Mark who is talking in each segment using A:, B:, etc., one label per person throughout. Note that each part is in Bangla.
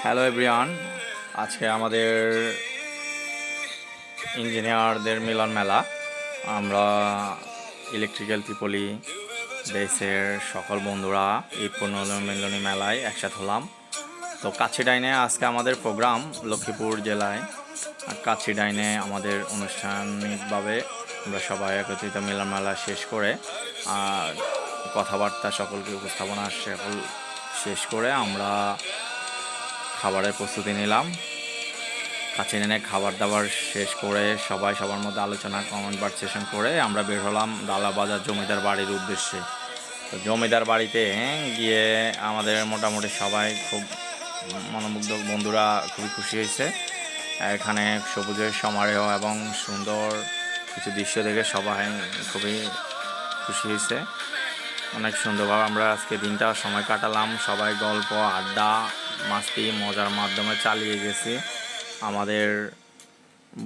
A: হ্যালো এভরিওয়ান, আজকে আমাদের ইঞ্জিনিয়ারদের মিলন মেলা। আমরা ইলেকট্রিক্যাল ত্রিপলি বেসের সকল বন্ধুরা এই পুনর্মিলনী মেলায় একসাথে হলাম। তো কাছিডাইনে আজকে আমাদের প্রোগ্রাম লক্ষ্মীপুর জেলায়। কাছিডাইনে আমাদের আনুষ্ঠানিকভাবে আমরা সবাই একত্রিত মিলন মেলা শেষ করে কথাবার্তা সকলকে উপস্থাপনা শেষ করে আমরা খাবারের প্রস্তুতি নিলাম। কাছিডাইনে খাবার দাবার শেষ করে সবাই সবার মধ্যে আলোচনা কনভারসেশন করে আমরা বের হলাম ডালাবাজার জমিদার বাড়ির উদ্দেশ্যে। তো জমিদার বাড়িতে গিয়ে আমাদের মোটামুটি সবাই খুব মনোমুগ্ধ, বন্ধুরা খুবই খুশি হয়েছে। এখানে সবুজের সমারোহ এবং সুন্দর কিছু দৃশ্য দেখে সবাই খুবই খুশি হয়েছে। অনেক সুন্দরভাবে আমরা আজকে দিনটা সময় কাটালাম। সবাই গল্প, আড্ডা, মাস্তি, মজার মাধ্যমে চালিয়ে গেছি। আমাদের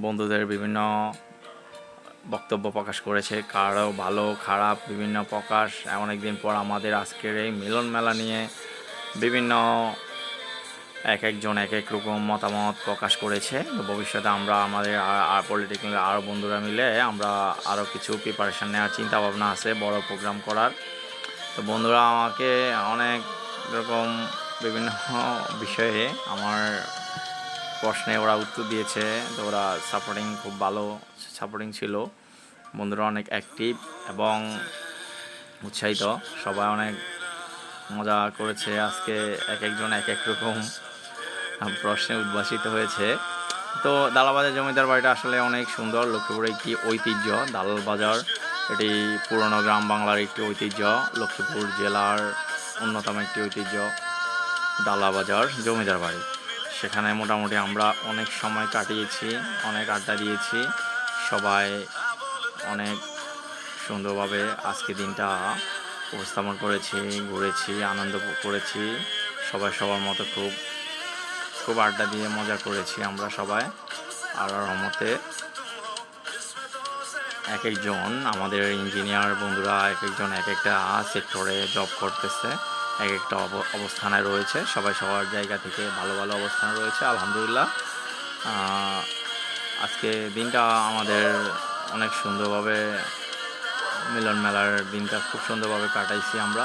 A: বন্ধুদের বিভিন্ন বক্তব্য প্রকাশ করেছে, কারো ভালো খারাপ বিভিন্ন প্রকাশ। অনেকদিন পর আমাদের আজকের এই মিলন মেলা নিয়ে বিভিন্ন এক একজন এক এক রকম মতামত প্রকাশ করেছে। ভবিষ্যতে আমরা আমাদের পলিটেকনিক আরও বন্ধুরা মিলে আমরা আরও কিছু প্রিপারেশান নেওয়ার চিন্তা ভাবনা আছে বড় প্রোগ্রাম করার। তো বন্ধুরা আমাকে অনেক রকম বিভিন্ন বিষয়ে আমার প্রশ্নে ওরা উত্তর দিয়েছে। তো ওরা খুব ভালো সাপোর্টিং ছিল। বন্ধুরা অনেক অ্যাক্টিভ এবং উৎসাহিত, সবাই অনেক মজা করেছে। আজকে এক একজন এক এক রকম প্রশ্নে উদ্ভাসিত হয়েছে। তো ডালাবাজার জমিদার বাড়িটা আসলে অনেক সুন্দর। লক্ষ্মীপুরের একটি ঐতিহ্য দালাল বাজার, এটি পুরনো গ্রাম বাংলার একটি ঐতিহ্য। লক্ষ্মীপুর জেলার অন্যতম একটি ঐতিহ্য ডালাবাজার জমিদার বাড়ি। সেখানে মোটামুটি আমরা অনেক সময় কাটিয়েছি, অনেক আড্ডা দিয়েছি, সবাই অনেক সুন্দরভাবে আজকে দিনটা উপস্থাপন করেছি, ঘুরেছি, আনন্দ করেছি। সবাই সবার মতো খুব আড্ডা দিয়ে মজা করেছি আমরা সবাই। আর রহমতে এক একজন আমাদের ইঞ্জিনিয়ার বন্ধুরা এক একজন এক একটা সেক্টরে জব করতেছে, এক একটা অবস্থানে রয়েছে। সবাই সবার জায়গা থেকে ভালো ভালো অবস্থানে রয়েছে, আলহামদুলিল্লাহ। আজকে দিনটা আমাদের অনেক সুন্দরভাবে মিলন মেলার দিনটা খুব সুন্দরভাবে কাটাইছি আমরা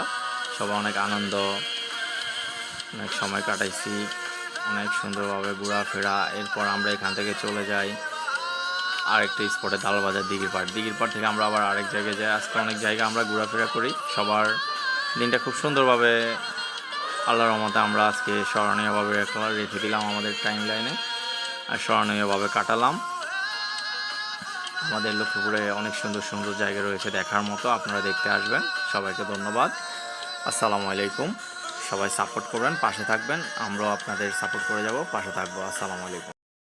A: সবাই, অনেক আনন্দ, অনেক সময় কাটাইছি, অনেক সুন্দরভাবে ঘোরাফেরা। এরপর আমরা এখান থেকে চলে যাই আরেকটা স্পটে, ডালাবাজার দিঘির পাড় থেকে আমরা আবার আরেক জায়গায় যাই। আজকে অনেক জায়গা আমরা ঘোরাফেরা করি। সবার দিনটা খুব সুন্দরভাবে আল্লাহর রহমতে আমরা আজকে স্মরণীয়ভাবে রেখে দিলাম আমাদের টাইম লাইনে, আর স্মরণীয়ভাবে কাটালাম। আমাদের লক্ষ্মীপুরে অনেক সুন্দর সুন্দর জায়গা রয়েছে দেখার মতো, আপনারা দেখতে আসবেন। সবাইকে ধন্যবাদ। আসসালামু আলাইকুম। সবাই সাপোর্ট করবেন, পাশে থাকবেন। আমরাও আপনাদের সাপোর্ট করে যাব, পাশে থাকবো। আসসালামু আলাইকুম।